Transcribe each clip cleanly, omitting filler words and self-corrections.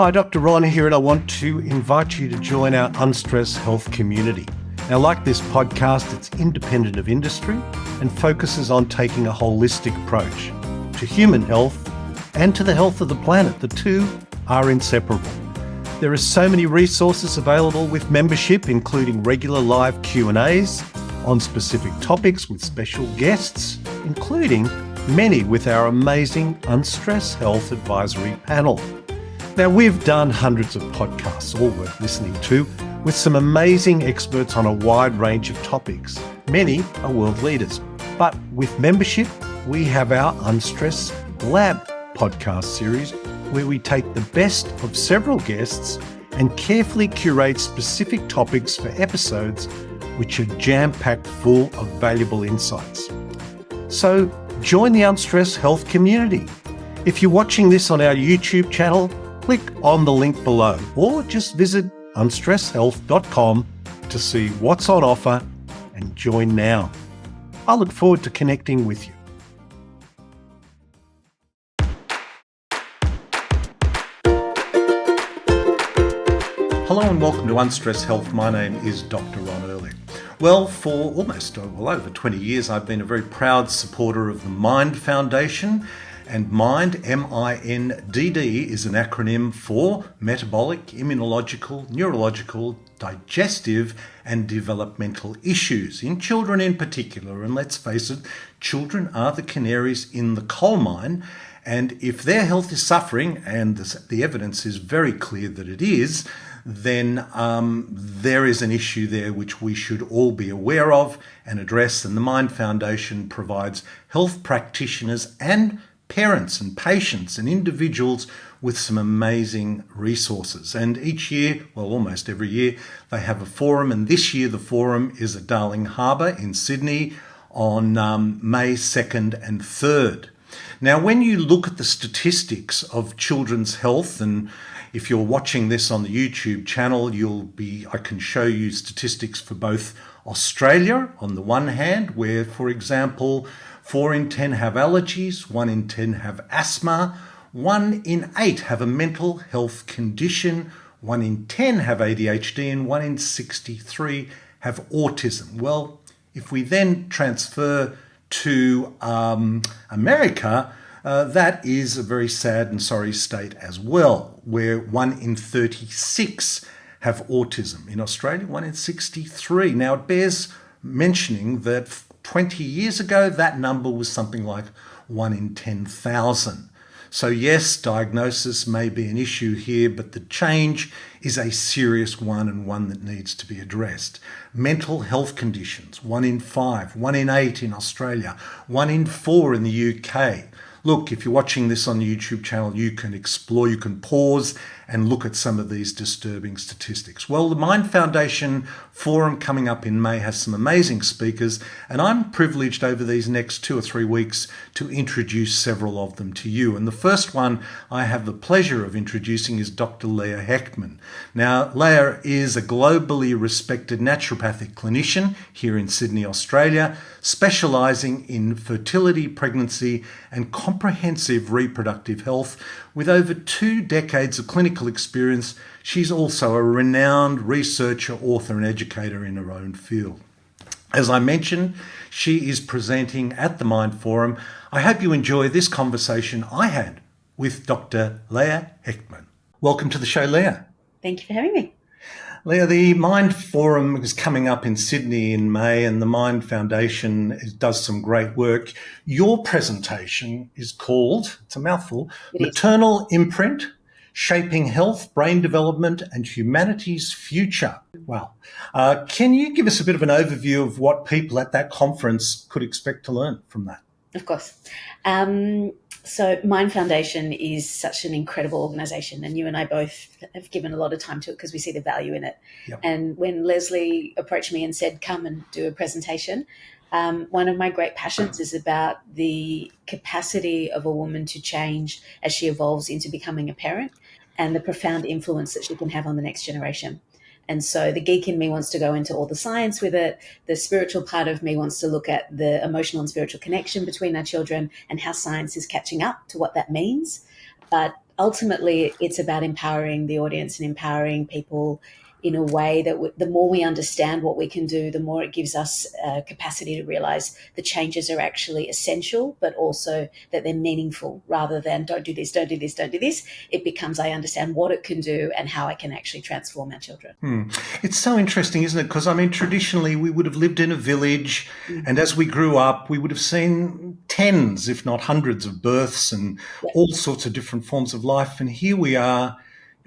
Hi, Dr. Ron here, and I want to invite you to join our Unstress Health community. Now, like this podcast, it's independent of industry and focuses on taking a holistic approach to human health and to the health of the planet. The two are inseparable. There are so many resources available with membership, including regular live Q&As on specific topics with special guests, including many with our amazing Unstress Health Advisory Panel. Now, we've done hundreds of podcasts, all worth listening to, with some amazing experts on a wide range of topics. Many are world leaders. But with membership, we have our Unstress Lab podcast series, where we take the best of several guests and carefully curate specific topics for episodes which are jam-packed full of valuable insights. So join the Unstress Health community. If you're watching this on our YouTube channel, click on the link below or just visit unstresshealth.com to see what's on offer and join now. I look forward to connecting with you. Hello and welcome to Unstress Health. My name is Dr. Ron Ehrlich. Well, for over 20 years, I've been a very proud supporter of the Mind Foundation. And MIND, M-I-N-D-D, is an acronym for metabolic, immunological, neurological, digestive and developmental issues in children in particular. And let's face it, children are the canaries in the coal mine. And if their health is suffering, and the evidence is very clear that it is, then there is an issue there which we should all be aware of and address. And the Mind Foundation provides health practitioners and parents and patients and individuals with some amazing resources. And each year, well, almost every year, they have a forum. And this year, the forum is at Darling Harbour in Sydney on May 2nd and 3rd. Now, when you look at the statistics of children's health, and if you're watching this on the YouTube channel, I can show you statistics for both Australia on the one hand, where, for example, 4 in 10 have allergies, 1 in 10 have asthma, 1 in 8 have a mental health condition, 1 in 10 have ADHD, and 1 in 63 have autism. Well, if we then transfer to America, that is a very sad and sorry state as well, where 1 in 36 have autism. In Australia, 1 in 63. Now, it bears mentioning that 20 years ago, that number was something like 1 in 10,000. So yes, diagnosis may be an issue here, but the change is a serious one and one that needs to be addressed. Mental health conditions, 1 in 5, 1 in 8 in Australia, 1 in 4 in the UK. Look, if you're watching this on the YouTube channel, you can explore, you can pause and look at some of these disturbing statistics. Well, the Mind Foundation Forum coming up in May has some amazing speakers, and I'm privileged over these next 2 or 3 weeks to introduce several of them to you. And the first one I have the pleasure of introducing is Dr. Leah Hechtman. Now, Leah is a globally respected naturopathic clinician here in Sydney, Australia, specialising in fertility, pregnancy, and comprehensive reproductive health. With over 2 decades of clinical experience, she's also a renowned researcher, author, and educator in her own field. As I mentioned, she is presenting at the Mind Forum. I hope you enjoy this conversation I had with Dr. Leah Hechtman. Welcome to the show, Leah. Thank you for having me. Leah, the Mind Forum is coming up in Sydney in May, and the Mind Foundation does some great work. Your presentation is called, it's a mouthful, Maternal Imprint, Shaping Health, Brain Development and Humanity's Future. Wow. Can you give us a bit of an overview of what people at that conference could expect to learn from that? Of course. So Mind Foundation is such an incredible organisation, and you and I both have given a lot of time to it because we see the value in it. Yep. And when Leslie approached me and said, come and do a presentation, one of my great passions is about the capacity of a woman to change as she evolves into becoming a parent and the profound influence that she can have on the next generation. And so the geek in me wants to go into all the science with it. The spiritual part of me wants to look at the emotional and spiritual connection between our children and how science is catching up to what that means. But ultimately it's about empowering the audience and empowering people in a way that the more we understand what we can do, the more it gives us capacity to realize the changes are actually essential, but also that they're meaningful rather than don't do this, don't do this, don't do this. It becomes I understand what it can do and how I can actually transform our children. It's so interesting, isn't it? Because, I mean, traditionally we would have lived in a village, and as we grew up, we would have seen tens, if not hundreds, of births and all sorts of different forms of life. And here we are,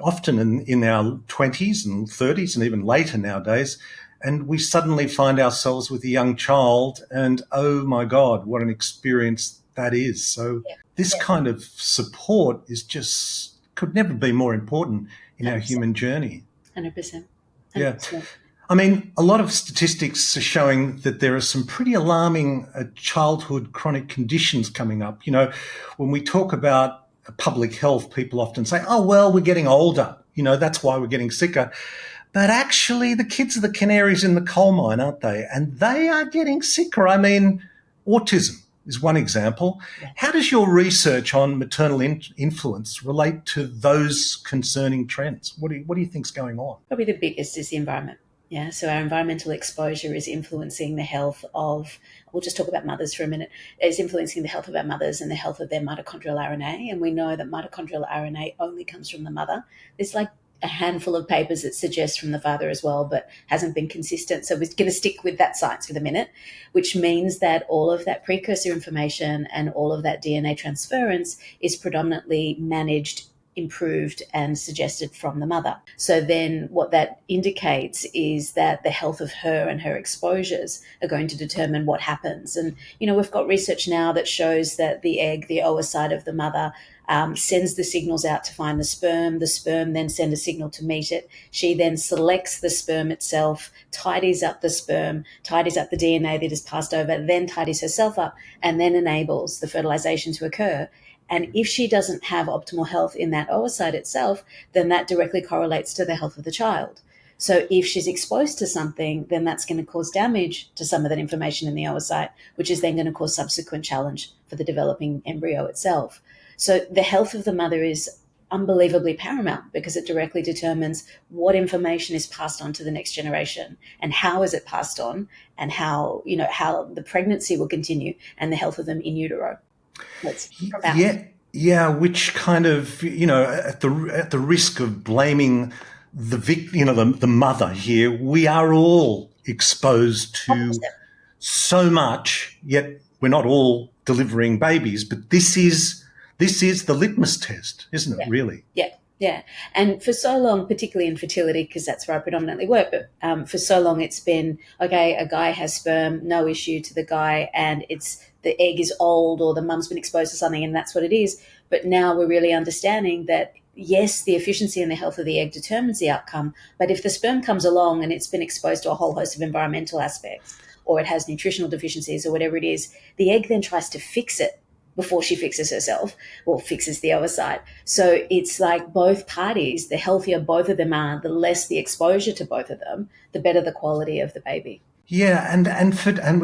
often in our 20s and 30s and even later nowadays, and we suddenly find ourselves with a young child, and oh my God, what an experience that is. So this kind of support is just could never be more important in 100%. Our human journey. 100%. Yeah. I mean, a lot of statistics are showing that there are some pretty alarming childhood chronic conditions coming up. You know, when we talk about public health, people often say, oh, well, we're getting older. You know, that's why we're getting sicker. But actually, the kids are the canaries in the coal mine, aren't they? And they are getting sicker. I mean, autism is one example. How does your research on maternal influence relate to those concerning trends? What do you think's going on? Probably the biggest is the environment. Yeah, so our environmental exposure is influencing the health of, we'll just talk about mothers for a minute, is influencing the health of our mothers and the health of their mitochondrial RNA. And we know that mitochondrial RNA only comes from the mother. There's like a handful of papers that suggest from the father as well, but hasn't been consistent. So we're going to stick with that science for the minute, which means that all of that precursor information and all of that DNA transference is predominantly managed, improved and suggested from the mother. So then what that indicates is that the health of her and her exposures are going to determine what happens. And, you know, we've got research now that shows that the egg, the oocyte of the mother, sends the signals out to find the sperm then send a signal to meet it. She then selects the sperm itself, tidies up the sperm, tidies up the DNA that is passed over, then tidies herself up, and then enables the fertilization to occur. And if she doesn't have optimal health in that oocyte itself, then that directly correlates to the health of the child. So if she's exposed to something, then that's going to cause damage to some of that information in the oocyte, which is then going to cause subsequent challenge for the developing embryo itself. So the health of the mother is unbelievably paramount because it directly determines what information is passed on to the next generation and how is it passed on and how the pregnancy will continue and the health of them in utero. That's profound. Yeah, which kind of, you know, at the risk of blaming the mother here, we are all exposed to 100%. So much, yet we're not all delivering babies. But this is the litmus test, isn't it? Really? Yeah. And for so long, particularly in fertility, because that's where I predominantly work, but for so long it's been, okay, a guy has sperm, no issue to the guy, and the egg is old or the mum's been exposed to something and that's what it is. But now we're really understanding that, yes, the efficiency and the health of the egg determines the outcome, but if the sperm comes along and it's been exposed to a whole host of environmental aspects or it has nutritional deficiencies or whatever it is, the egg then tries to fix it before she fixes herself or fixes the oocyte. So it's like both parties, the healthier both of them are, the less the exposure to both of them, the better the quality of the baby. Yeah, and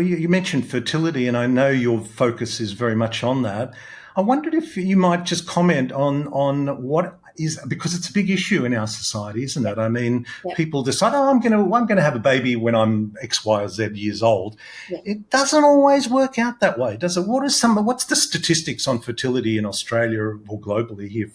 you mentioned fertility, and I know your focus is very much on that. I wondered if you might just comment on what is, because it's a big issue in our society, isn't it? I mean, people decide, I'm going to have a baby when I'm X, Y, or Z years old. It doesn't always work out that way, does it? What's the statistics on fertility in Australia or globally here,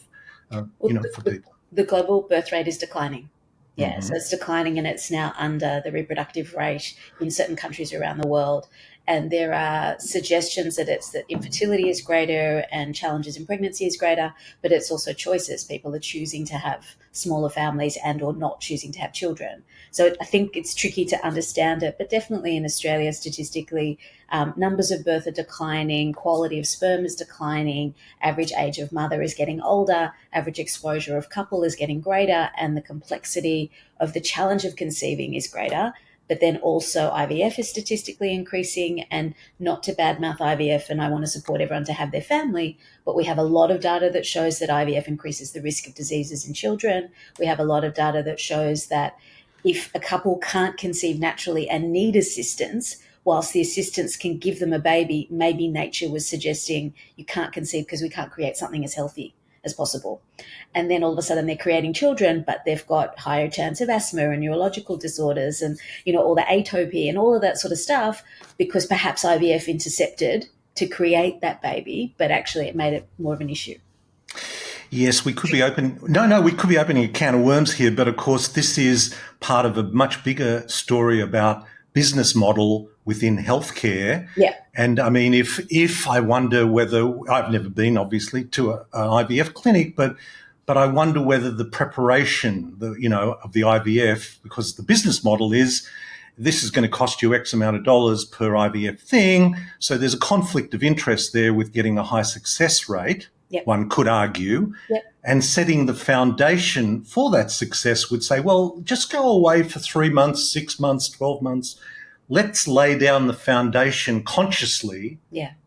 for people? The global birth rate is declining. Yeah, so it's declining and it's now under the reproductive rate in certain countries around the world. And there are suggestions that it's that infertility is greater and challenges in pregnancy is greater, but it's also choices. People are choosing to have smaller families and or not choosing to have children. So I think it's tricky to understand it, but definitely in Australia, statistically, numbers of birth are declining, quality of sperm is declining, average age of mother is getting older, average exposure of couple is getting greater, and the complexity of the challenge of conceiving is greater. But then also IVF is statistically increasing, and not to badmouth IVF, and I want to support everyone to have their family, but we have a lot of data that shows that IVF increases the risk of diseases in children. We have a lot of data that shows that if a couple can't conceive naturally and need assistance, whilst the assistance can give them a baby, maybe nature was suggesting you can't conceive because we can't create something as healthy as possible. And then all of a sudden they're creating children, but they've got higher chance of asthma and neurological disorders and, all the atopy and all of that sort of stuff, because perhaps IVF intercepted to create that baby, but actually it made it more of an issue. Yes, we could be we could be opening a can of worms here, but of course this is part of a much bigger story about business model within healthcare. Yeah. And I mean, if I wonder whether, I've never been obviously to an IVF clinic, but I wonder whether the preparation, of the IVF, because the business model is, this is going to cost you X amount of dollars per IVF thing. So there's a conflict of interest there with getting a high success rate. Yep. One could argue. Yep. And setting the foundation for that success would say, well, just go away for 3 months, 6 months, 12 months. Let's lay down the foundation consciously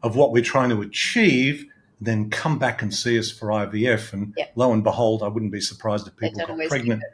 of what we're trying to achieve, then come back and see us for IVF. And lo and behold, I wouldn't be surprised if people got pregnant.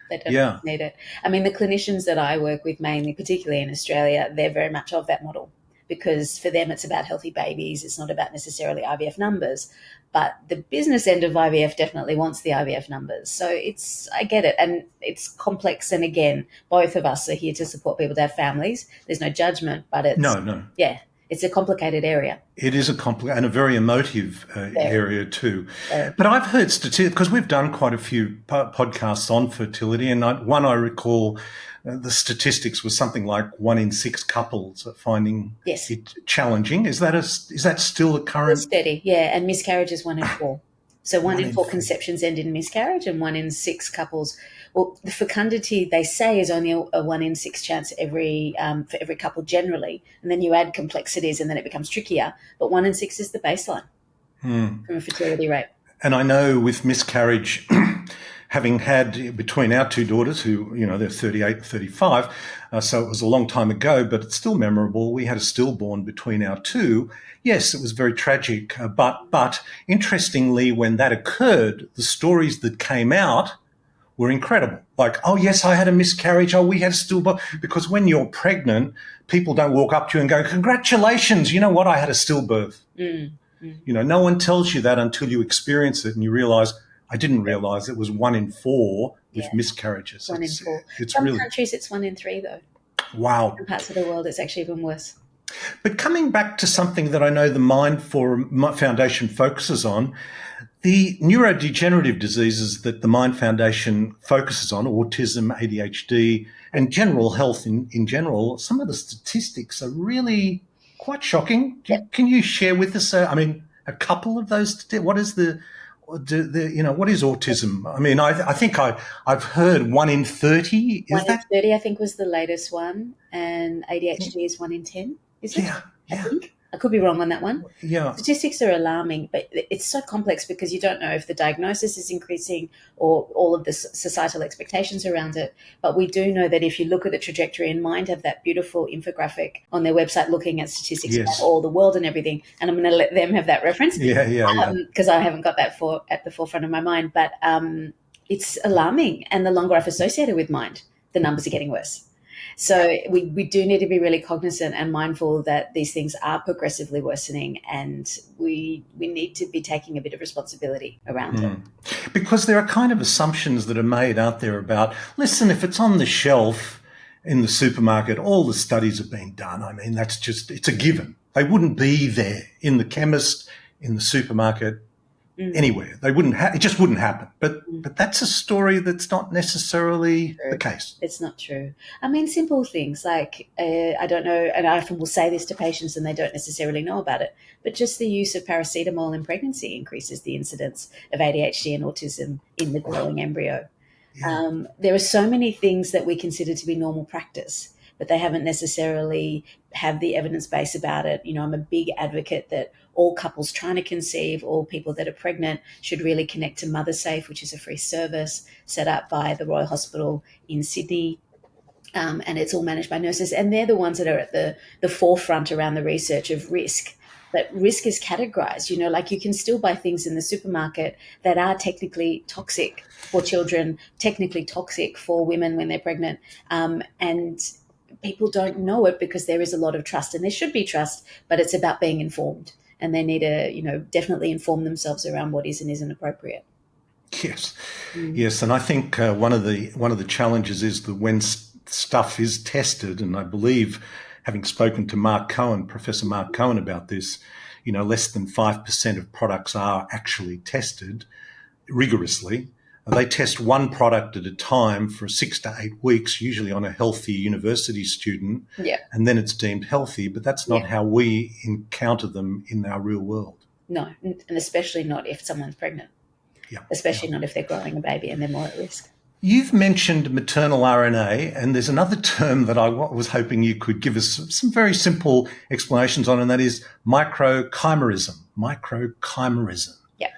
They don't always need it. I mean, the clinicians that I work with mainly, particularly in Australia, they're very much of that model, because for them it's about healthy babies. It's not about necessarily IVF numbers. But the business end of IVF definitely wants the IVF numbers. So I get it. And it's complex. And again, both of us are here to support people to have families. There's no judgment, but it's... No. Yeah, it's a complicated area. It is a complicated and a very emotive area too. But I've heard statistics, because we've done quite a few podcasts on fertility, and I recall the statistics was something like 1 in 6 couples are finding it challenging. Is that still a current? It's steady, yeah, and miscarriage is 1 in 4. So 1 in 4 conceptions end in miscarriage, and 1 in 6 couples. Well, the fecundity, they say, is only a 1 in 6 chance for every couple generally, and then you add complexities, and then it becomes trickier. But 1 in 6 is the baseline from a fertility rate. And I know with miscarriage, having had between our 2 daughters, who they're 38 and 35, so it was a long time ago, but it's still memorable. We had a stillborn between our 2. Yes, it was very tragic, but interestingly, when that occurred, the stories that came out were incredible. Like, oh, yes, I had a miscarriage. Oh, we had a stillborn. Because when you're pregnant, people don't walk up to you and go, congratulations, you know what, I had a stillbirth. No one tells you that until you experience it and you realise, I didn't realise it was 1 in 4 with miscarriages. 1 in 4. It's Some really... countries it's 1 in 3 though. Wow. In parts of the world it's actually even worse. But coming back to something that I know the Mind Foundation focuses on, the neurodegenerative diseases that the Mind Foundation focuses on, autism, ADHD, and general health in general, some of the statistics are really quite shocking. Can you share with us, a couple of those? What is what is autism? I mean, I think I've heard 1 in 30. Is 1 in 30, I think, was the latest one, and ADHD is 1 in 10. Is it? Yeah. I think. I could be wrong on that one. Yeah. Statistics are alarming, but it's so complex because you don't know if the diagnosis is increasing or all of the societal expectations around it. But we do know that if you look at the trajectory, and Mind have that beautiful infographic on their website looking at statistics about all the world and everything, and I'm going to let them have that reference. Because I haven't got that at the forefront of my mind. But it's alarming, and the longer I've associated with Mind, the numbers are getting worse. So we do need to be really cognizant and mindful that these things are progressively worsening, and we need to be taking a bit of responsibility around it. Because there are kind of assumptions that are made out there about, listen, if it's on the shelf in the supermarket, all the studies have been done. I mean, it's a given. They wouldn't be there in the chemist, in the supermarket, anywhere. They wouldn't. It just wouldn't happen. But that's a story that's not necessarily the case. It's not true. I mean, simple things like I don't know, and I often will say this to patients, and they don't necessarily know about it. But just the use of paracetamol in pregnancy increases the incidence of ADHD and autism in the growing embryo. Yeah. There are so many things that we consider to be normal practice, but they haven't necessarily have the evidence base about it. I'm a big advocate that all couples trying to conceive, all people that are pregnant, should really connect to MotherSafe, which is a free service set up by the Royal Hospital in Sydney. And it's all managed by nurses. And they're the ones that are at the forefront around the research of risk. But risk is categorized, like you can still buy things in the supermarket that are technically toxic for children, technically toxic for women when they're pregnant. And people don't know it because there is a lot of trust, and there should be trust, but it's about being informed. and they need to, definitely inform themselves around what is and isn't appropriate. Yes, yes, and I think one of the challenges is that when stuff is tested, and I believe, having spoken to Professor Mark Cohen about this, less than 5% of products are actually tested rigorously. They test one product at a time for 6 to 8 weeks, usually on a healthy university student, and then it's deemed healthy. But that's not how we encounter them in our real world. No, and especially not if someone's pregnant, especially not if they're growing a baby and they're more at risk. You've mentioned maternal RNA, and there's another term that I was hoping you could give us some very simple explanations on, and that is microchimerism. Microchimerism. Yeah.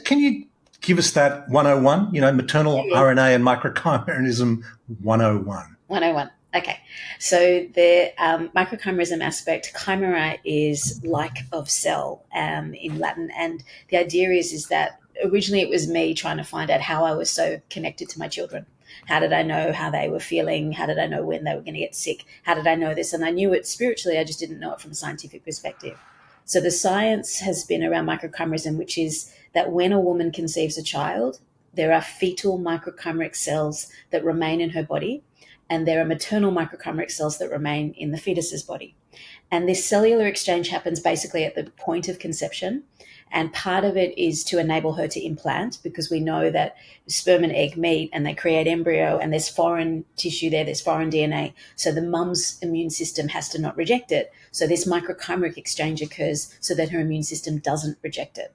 Can you give us that 101? Maternal RNA and microchimerism 101. 101. Okay. So the microchimerism aspect, chimera is like of cell in Latin, and the idea is that originally it was me trying to find out how I was so connected to my children. How did I know how they were feeling? How did I know when they were going to get sick? How did I know this? And I knew it spiritually, I just didn't know it from a scientific perspective. So the science has been around microchimerism, which is that when a woman conceives a child, there are fetal microchimeric cells that remain in her body, and there are maternal microchimeric cells that remain in the fetus's body. And this cellular exchange happens basically at the point of conception. And part of it is to enable her to implant, because we know that sperm and egg meet and they create embryo, and there's foreign tissue there, there's foreign DNA. So the mum's immune system has to not reject it. So this microchimeric exchange occurs so that her immune system doesn't reject it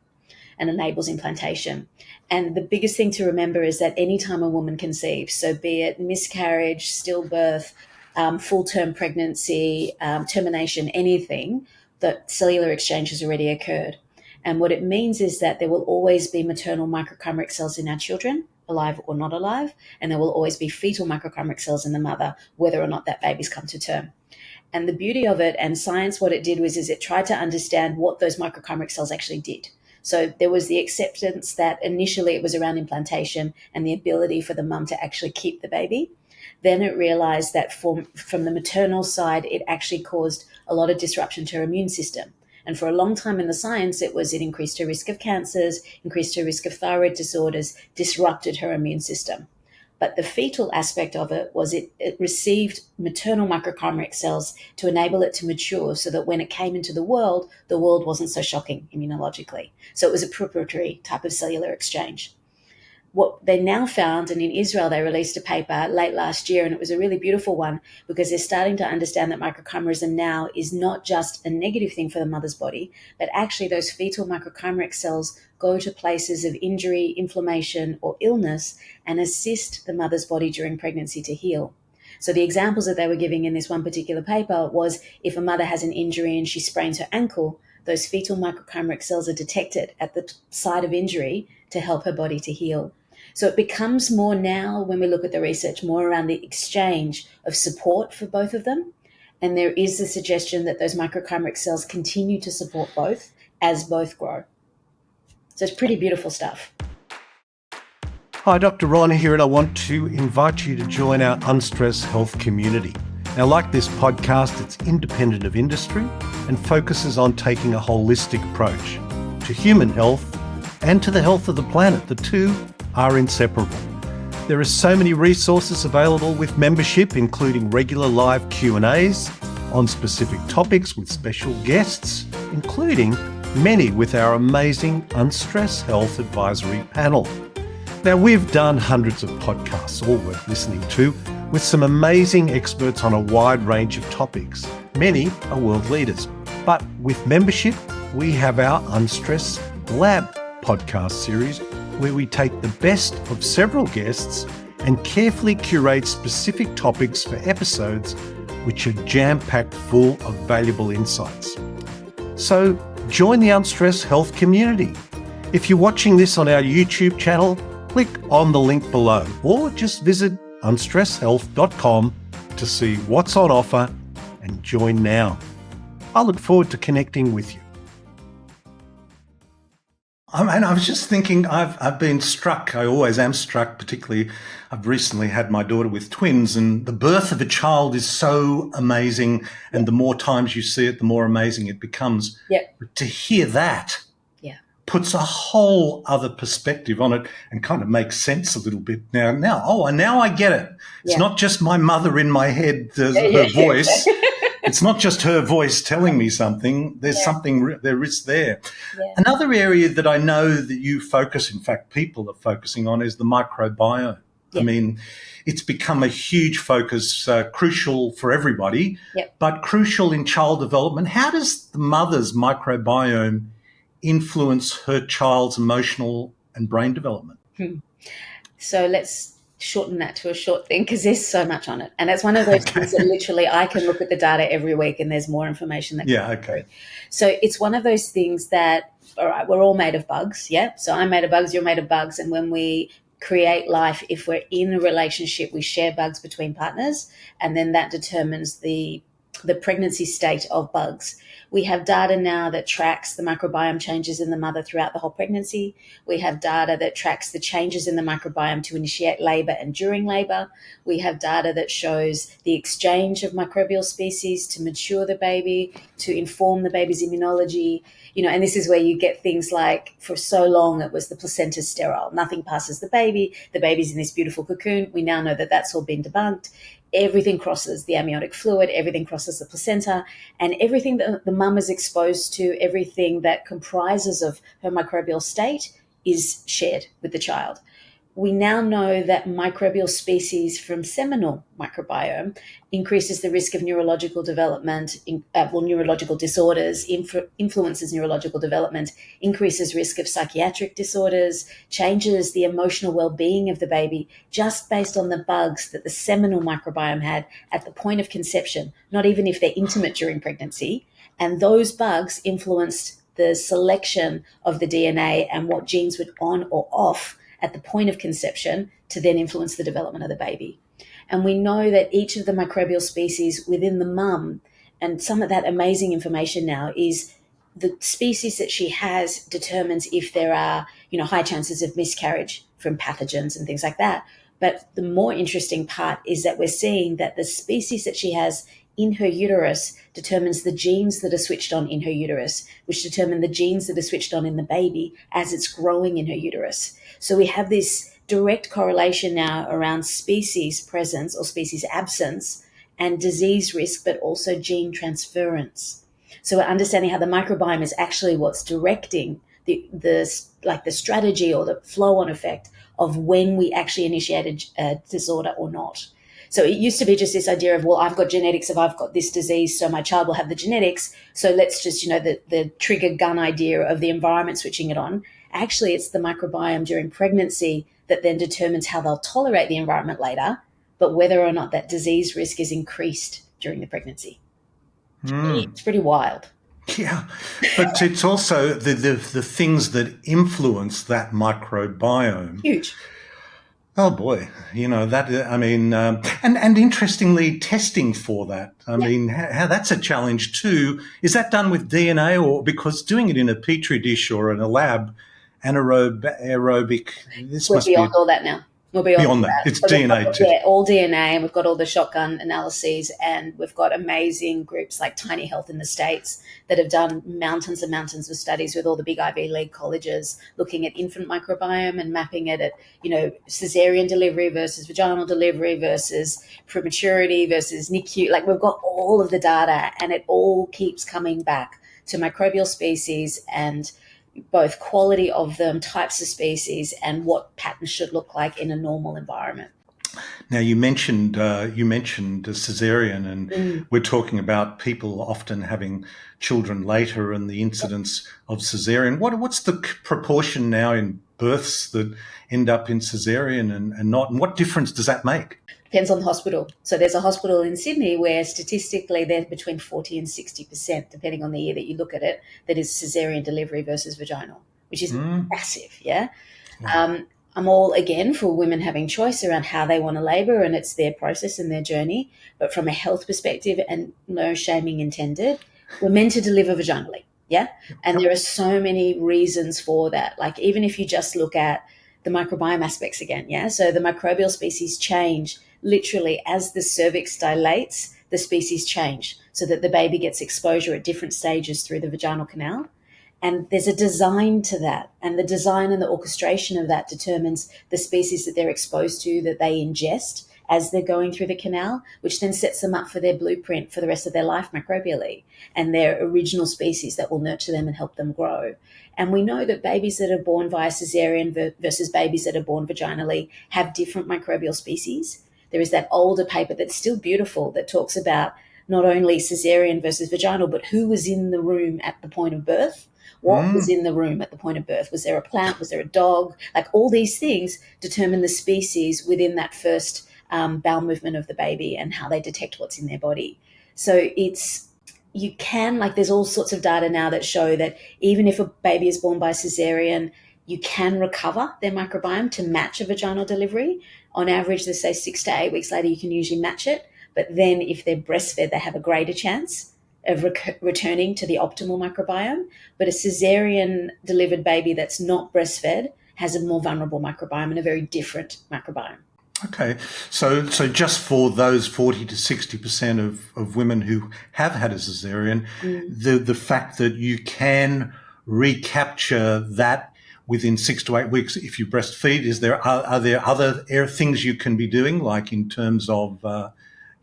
and enables implantation. And the biggest thing to remember is that anytime a woman conceives, so be it miscarriage, stillbirth, full-term pregnancy, termination, anything, the cellular exchange has already occurred. And what it means is that there will always be maternal microchimeric cells in our children, alive or not alive, and there will always be fetal microchimeric cells in the mother, whether or not that baby's come to term. And the beauty of it, and science, what it did was it tried to understand what those microchimeric cells actually did. So there was the acceptance that initially it was around implantation and the ability for the mum to actually keep the baby. Then it realized that from the maternal side, it actually caused a lot of disruption to her immune system. And for a long time in the science, it increased her risk of cancers, increased her risk of thyroid disorders, disrupted her immune system. But the fetal aspect of it was it received maternal microchimeric cells to enable it to mature so that when it came into the world wasn't so shocking immunologically. So it was a preparatory type of cellular exchange. What they now found, and in Israel they released a paper late last year, and it was a really beautiful one, because they're starting to understand that microchimerism now is not just a negative thing for the mother's body, but actually those fetal microchimeric cells go to places of injury, inflammation, or illness and assist the mother's body during pregnancy to heal. So the examples that they were giving in this one particular paper was if a mother has an injury and she sprains her ankle, those fetal microchimeric cells are detected at the site of injury to help her body to heal. So it becomes more now, when we look at the research, more around the exchange of support for both of them. And there is the suggestion that those microchimeric cells continue to support both as both grow. So it's pretty beautiful stuff. Hi, Dr. Ron here, and I want to invite you to join our Unstress Health community. Now, like this podcast, it's independent of industry and focuses on taking a holistic approach to human health and to the health of the planet. The two are inseparable. There are so many resources available with membership, including regular live Q&As on specific topics with special guests, including many with our amazing Unstress Health Advisory Panel. Now, we've done hundreds of podcasts, all worth listening to, with some amazing experts on a wide range of topics. Many are world leaders. But with membership, we have our Unstress Lab podcast series, where we take the best of several guests and carefully curate specific topics for episodes which are jam-packed full of valuable insights. So join the Unstress Health community. If you're watching this on our YouTube channel, click on the link below, or just visit unstresshealth.com to see what's on offer and join now. I look forward to connecting with you. I mean, I was just thinking, I've been struck. I always am struck, particularly I've recently had my daughter with twins, and the birth of a child is so amazing. And the more times you see it, the more amazing it becomes. Yeah. But to hear that Yeah. puts a whole other perspective on it and kind of makes sense a little bit now I get it. It's Yeah. not just my mother in my head, her voice. It's not just her voice telling me something. There's something there is there. Yeah. Another area that I know that you focus, in fact, people are focusing on, is the microbiome. Yeah. I mean, it's become a huge focus, crucial for everybody, but crucial in child development. How does the mother's microbiome influence her child's emotional and brain development? So let's shorten that to a short thing, because there's so much on it. And it's one of those things that literally I can look at the data every week and there's more information that comes through. So it's one of those things that, all right, we're all made of bugs, yeah? So I'm made of bugs, you're made of bugs. And when we create life, if we're in a relationship, we share bugs between partners, and then that determines the pregnancy state of bugs. We have data now that tracks the microbiome changes in the mother throughout the whole pregnancy. We have data that tracks the changes in the microbiome to initiate labor and during labor. We have data that shows the exchange of microbial species to mature the baby, to inform the baby's immunology. And this is where you get things like, for so long it was the placenta sterile. Nothing passes the baby. The baby's in this beautiful cocoon. We now know that that's all been debunked. Everything crosses the amniotic fluid, everything crosses the placenta, and everything that the mum is exposed to, everything that comprises of her microbial state is shared with the child. We now know that microbial species from seminal microbiome increases the risk of neurological development, neurological disorders, influences neurological development, increases risk of psychiatric disorders, changes the emotional well-being of the baby, just based on the bugs that the seminal microbiome had at the point of conception, not even if they're intimate during pregnancy. And those bugs influenced the selection of the DNA and what genes were on or off at the point of conception to then influence the development of the baby. And we know that each of the microbial species within the mum, and some of that amazing information now is the species that she has determines if there are, high chances of miscarriage from pathogens and things like that. But the more interesting part is that we're seeing that the species that she has in her uterus determines the genes that are switched on in her uterus, which determine the genes that are switched on in the baby as it's growing in her uterus. So we have this direct correlation now around species presence or species absence and disease risk, but also gene transference. So we're understanding how the microbiome is actually what's directing the strategy or the flow-on effect of when we actually initiate a disorder or not. So it used to be just this idea of, well, I've got genetics, if I've got this disease, so my child will have the genetics. So let's just, the trigger gun idea of the environment switching it on. Actually, it's the microbiome during pregnancy that then determines how they'll tolerate the environment later, but whether or not that disease risk is increased during the pregnancy. It's pretty wild. Yeah, but it's also the things that influence that microbiome. Huge. Oh boy, and interestingly, testing for that. I mean, how that's a challenge too. Is that done with DNA, or because doing it in a petri dish or in a lab, aerobic? We're beyond all that now. We're beyond that. It's so DNA too. Yeah, all DNA, and we've got all the shotgun analyses, and we've got amazing groups like Tiny Health in the States that have done mountains and mountains of studies with all the big Ivy League colleges, looking at infant microbiome and mapping it at, cesarean delivery versus vaginal delivery versus prematurity versus NICU. Like, we've got all of the data, and it all keeps coming back to microbial species and both quality of them, types of species, and what patterns should look like in a normal environment. Now, you mentioned a cesarean, and we're talking about people often having children later and the incidence of cesarean. What's the proportion now in births that end up in cesarean and not? And what difference does that make? Depends on the hospital. So there's a hospital in Sydney where statistically they're between 40 and 60%, depending on the year that you look at it, that is cesarean delivery versus vaginal, which is massive, yeah? Wow. I'm all, again, for women having choice around how they want to labour, and it's their process and their journey. But from a health perspective, and no shaming intended, we're meant to deliver vaginally. Yeah. And Yep. there are so many reasons for that. Like, even if you just look at the microbiome aspects again, yeah. So the microbial species change literally as the cervix dilates, the species change so that the baby gets exposure at different stages through the vaginal canal. And there's a design to that. And the design and the orchestration of that determines the species that they're exposed to, that they ingest as they're going through the canal, which then sets them up for their blueprint for the rest of their life microbially and their original species that will nurture them and help them grow. And we know that babies that are born via cesarean versus babies that are born vaginally have different microbial species. There is that older paper that's still beautiful that talks about not only cesarean versus vaginal, but who was in the room at the point of birth. What was in the room at the point of birth? Was there a plant? Was there a dog? Like, all these things determine the species within that first bowel movement of the baby and how they detect what's in their body. So you can, like, there's all sorts of data now that show that even if a baby is born by cesarean, you can recover their microbiome to match a vaginal delivery. On average, they say 6 to 8 weeks later, you can usually match it. But then if they're breastfed, they have a greater chance of returning to the optimal microbiome. But a cesarean delivered baby that's not breastfed has a more vulnerable microbiome and a very different microbiome. Okay, so just for those 40 to 60% of women who have had a cesarean, the fact that you can recapture that within 6 to 8 weeks if you breastfeed, are there other things you can be doing, like in terms of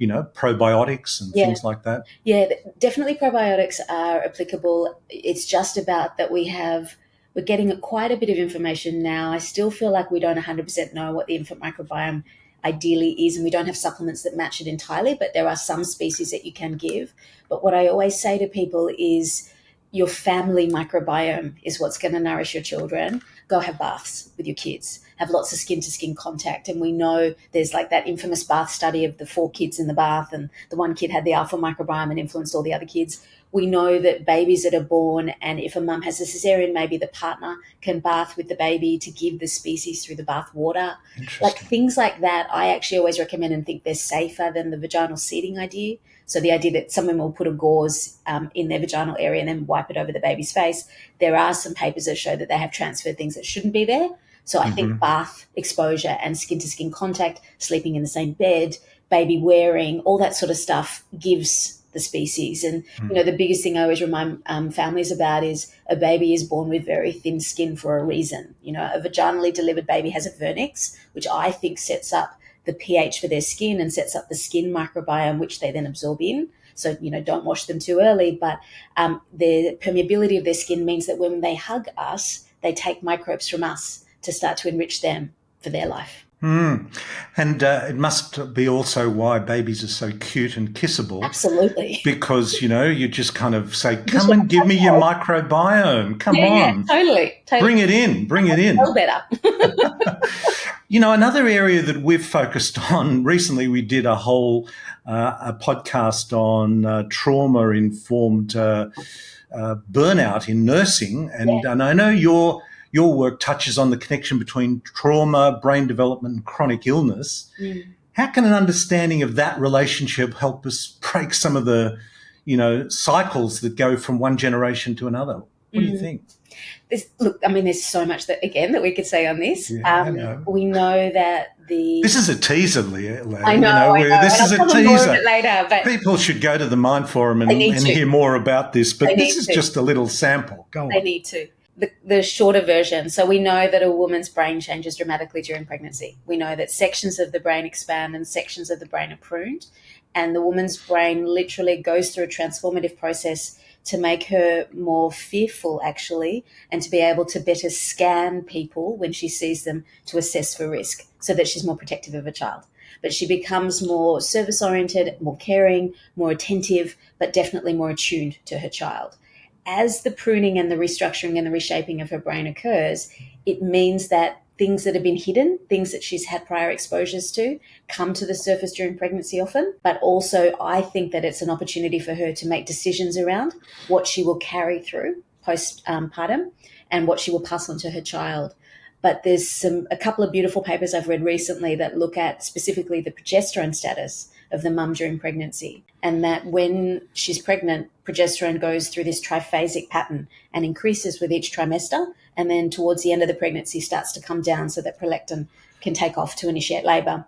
probiotics and things like that? Yeah, definitely probiotics are applicable. It's just about that we're getting quite a bit of information now. I still feel like we don't 100% know what the infant microbiome ideally is, and we don't have supplements that match it entirely, but there are some species that you can give. But what I always say to people is your family microbiome is what's going to nourish your children. Go have baths with your kids. Have lots of skin-to-skin contact. And we know there's like that infamous bath study of the 4 kids in the bath, and the one kid had the alpha microbiome and influenced all the other kids. We know that babies that are born, and if a mum has a cesarean, maybe the partner can bath with the baby to give the species through the bath water. Like, things like that, I actually always recommend and think they're safer than the vaginal seeding idea. So the idea that someone will put a gauze in their vaginal area and then wipe it over the baby's face. There are some papers that show that they have transferred things that shouldn't be there. So I think bath exposure and skin-to-skin contact, sleeping in the same bed, baby wearing, all that sort of stuff gives the species. And, the biggest thing I always remind families about is a baby is born with very thin skin for a reason. A vaginally delivered baby has a vernix, which I think sets up the pH for their skin and sets up the skin microbiome, which they then absorb in. So, don't wash them too early, but the permeability of their skin means that when they hug us, they take microbes from us to start to enrich them for their life. And it must be also why babies are so cute and kissable. Absolutely. Because, you just kind of say, come and give me your microbiome. Come on. Yeah, totally. Bring it in. Feel better. Another area that we've focused on recently, we did a whole a podcast on trauma-informed burnout in nursing. And I know your work touches on the connection between trauma, brain development, and chronic illness. How can an understanding of that relationship help us break some of the, cycles that go from one generation to another? What do you think? There's so much that we could say on this. I know. We know that This is a teaser, Leah. I know. This is a teaser. More of it later, but people should go to the Mind Forum and hear more about this. But this is just a little sample. Go on. They need to. The shorter version. So we know that a woman's brain changes dramatically during pregnancy. We know that sections of the brain expand and sections of the brain are pruned. And the woman's brain literally goes through a transformative process to make her more fearful, actually, and to be able to better scan people when she sees them to assess for risk so that she's more protective of a child. But she becomes more service-oriented, more caring, more attentive, but definitely more attuned to her child. As the pruning and the restructuring and the reshaping of her brain occurs, it means that things that have been hidden, things that she's had prior exposures to, come to the surface during pregnancy often. But also, I think that it's an opportunity for her to make decisions around what she will carry through postpartum and what she will pass on to her child. But there's a couple of beautiful papers I've read recently that look at specifically the progesterone status of the mum during pregnancy. and that when she's pregnant, progesterone goes through this triphasic pattern and increases with each trimester, and then towards the end of the pregnancy starts to come down so that prolactin can take off to initiate labour.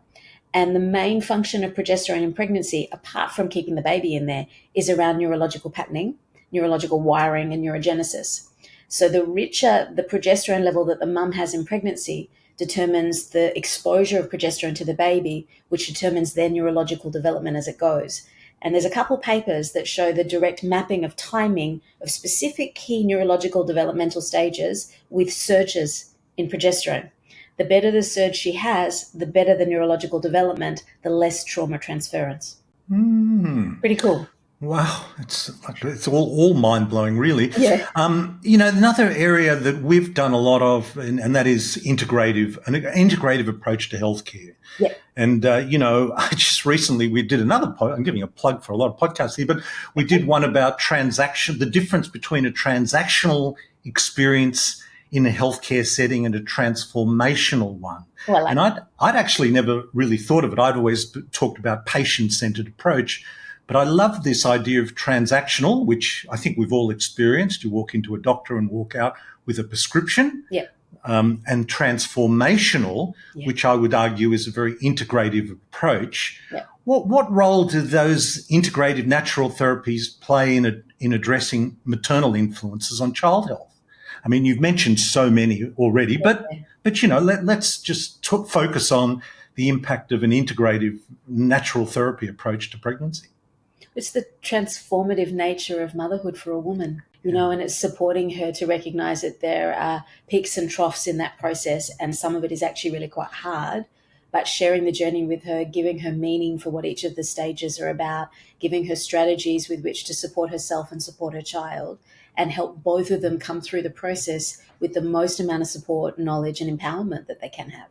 And the main function of progesterone in pregnancy, apart from keeping the baby in there, is around neurological patterning, neurological wiring, and neurogenesis. So the richer the progesterone level that the mum has in pregnancy determines the exposure of progesterone to the baby, which determines their neurological development as it goes. And there's a couple papers that show the direct mapping of timing of specific key neurological developmental stages with surges in progesterone. The better the surge she has, the better the neurological development, the less trauma transference. Pretty cool. Wow, it's all mind-blowing, really. Yeah. Another area that we've done a lot of, and that is an integrative approach to healthcare. Yeah. And, I just recently, we did another I'm giving a plug for a lot of podcasts here, but we did one about the difference between a transactional experience in a healthcare setting and a transformational one. Well, and I'd actually never really thought of it. I'd always talked about patient-centered approach. But I love this idea of transactional, which I think we've all experienced. You walk into a doctor and walk out with a prescription. Yeah. And transformational, Yeah. which I would argue is a very integrative approach. Yeah. What role do those integrative natural therapies play in addressing maternal influences on child health? I mean, you've mentioned so many already, but let's just focus on the impact of an integrative natural therapy approach to pregnancy. It's the transformative nature of motherhood for a woman, and it's supporting her to recognize that there are peaks and troughs in that process, and some of it is actually really quite hard, but sharing the journey with her, giving her meaning for what each of the stages are about, giving her strategies with which to support herself and support her child, and help both of them come through the process with the most amount of support, knowledge, and empowerment that they can have.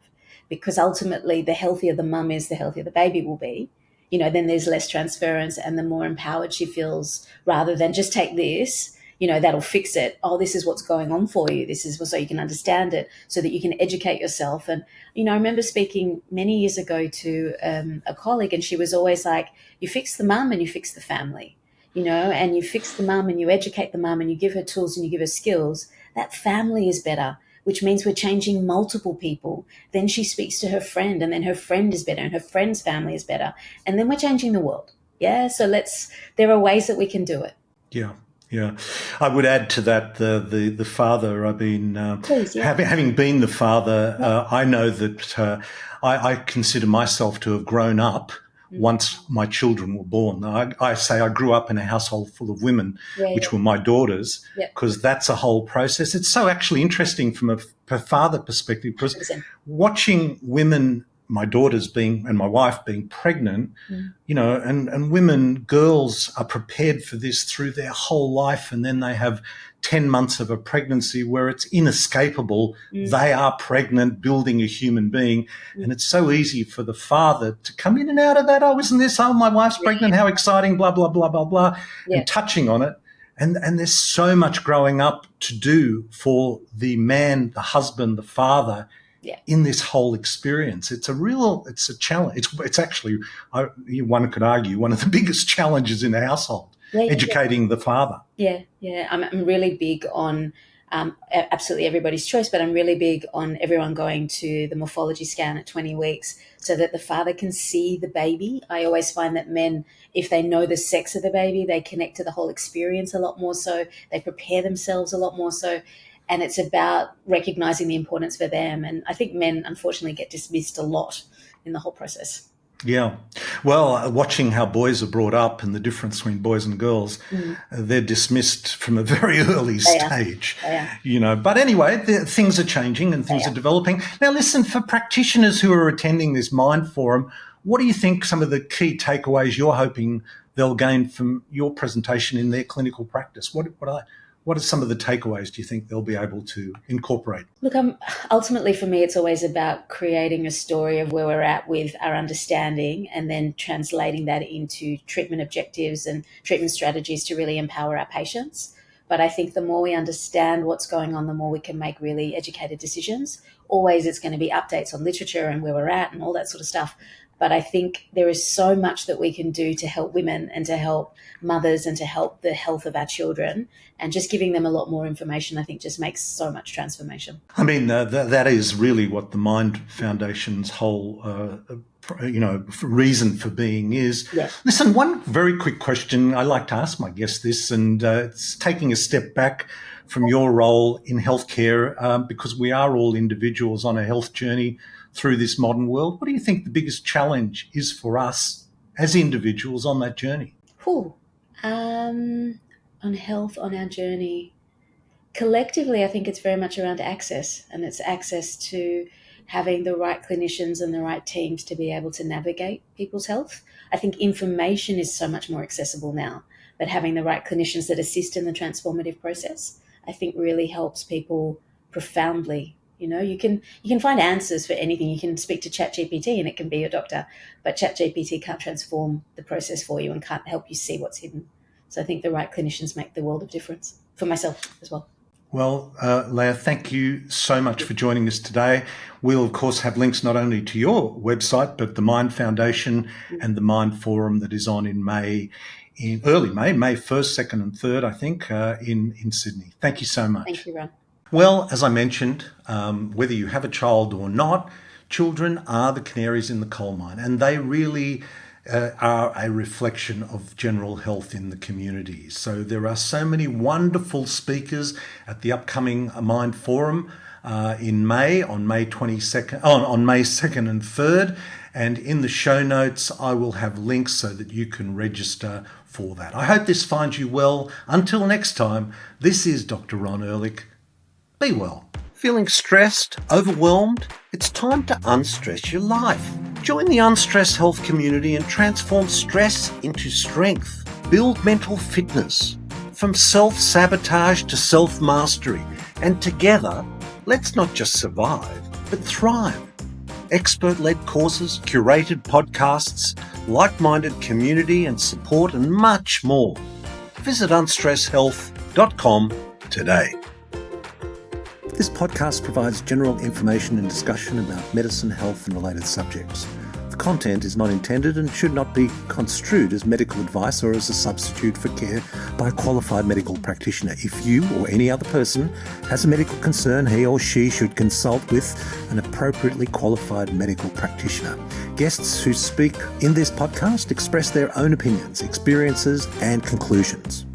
Because ultimately, the healthier the mum is, the healthier the baby will be. Then there's less transference, and the more empowered she feels, rather than just take this, that'll fix it. Oh, this is what's going on for you. This is so you can understand it, so that you can educate yourself. And, I remember speaking many years ago to a colleague, and she was always like, you fix the mum and you fix the family, and you fix the mum and you educate the mum and you give her tools and you give her skills. That family is better, which means we're changing multiple people. Then she speaks to her friend, and then her friend is better, and her friend's family is better. And then we're changing the world. Yeah. So there are ways that we can do it. Yeah. Yeah. I would add to that the father. I've been, Please, yeah. having been the father, I know that I consider myself to have grown up once my children were born. I say I grew up in a household full of women, which were my daughters, because that's a whole process. It's so actually interesting from a father perspective, because 100%. watching women, my daughters and my wife being pregnant, and women, girls are prepared for this through their whole life, and then they have 10 months of a pregnancy where it's inescapable. They are pregnant, building a human being. And it's so easy for the father to come in and out of that. Oh, isn't this? Oh, my wife's pregnant. How exciting, blah, blah, blah, blah, blah. And touching on it. And there's so much growing up to do for the man, the husband, the father in this whole experience. It's a challenge. It's actually, one could argue, one of the biggest challenges in a household. Educating the father. Yeah. I'm really big on absolutely everybody's choice, but I'm really big on everyone going to the morphology scan at 20 weeks so that the father can see the baby. I always find that men, if they know the sex of the baby, they connect to the whole experience a lot more so. They prepare themselves a lot more so. And it's about recognizing the importance for them. And I think men, unfortunately, get dismissed a lot in the whole process. Yeah. Well, watching how boys are brought up and the difference between boys and girls, they're dismissed from a very early stage. But anyway, things are changing and things are developing. Now, listen, for practitioners who are attending this Mind Forum, what do you think some of the key takeaways you're hoping they'll gain from your presentation in their clinical practice? What are some of the takeaways do you think they'll be able to incorporate? Look, ultimately for me, it's always about creating a story of where we're at with our understanding and then translating that into treatment objectives and treatment strategies to really empower our patients. But I think the more we understand what's going on, the more we can make really educated decisions. always it's going to be updates on literature and where we're at and all that sort of stuff. But I think there is so much that we can do to help women and to help mothers and to help the health of our children. And just giving them a lot more information, I think, just makes so much transformation. I mean, that is really what the Mind Foundation's whole reason for being is. Yeah. Listen, one very quick question I like to ask my guests this, and it's taking a step back from your role in healthcare, because we are all individuals on a health journey through this modern world. What do you think the biggest challenge is for us as individuals on that journey? On health, on our journey. Collectively, I think it's very much around access, and it's access to having the right clinicians and the right teams to be able to navigate people's health. I think information is so much more accessible now, but having the right clinicians that assist in the transformative process, I think really helps people profoundly. You can find answers for anything. You can speak to ChatGPT and it can be your doctor, but ChatGPT can't transform the process for you and can't help you see what's hidden. So I think the right clinicians make the world of difference for myself as well. Well, Leah, thank you so much for joining us today. We'll, of course, have links not only to your website, but the Mind Foundation and the Mind Forum that is on in early May 1st, 2nd and 3rd, I think, in Sydney. Thank you so much. Thank you, Ron. Well, as I mentioned, whether you have a child or not, children are the canaries in the coal mine, and they really are a reflection of general health in the community. So there are so many wonderful speakers at the upcoming Mind Forum in May, on May 22nd, on May 2nd and 3rd. And in the show notes, I will have links so that you can register for that. I hope this finds you well. Until next time, this is Dr. Ron Ehrlich. Be well. Feeling stressed, overwhelmed? It's time to unstress your life. Join the Unstress Health community and transform stress into strength. Build mental fitness. From self-sabotage to self-mastery. And together, let's not just survive, but thrive. Expert-led courses, curated podcasts, like-minded community and support, and much more. Visit unstresshealth.com today. This podcast provides general information and discussion about medicine, health and related subjects. The content is not intended and should not be construed as medical advice or as a substitute for care by a qualified medical practitioner. If you or any other person has a medical concern, he or she should consult with an appropriately qualified medical practitioner. Guests who speak in this podcast express their own opinions, experiences and conclusions.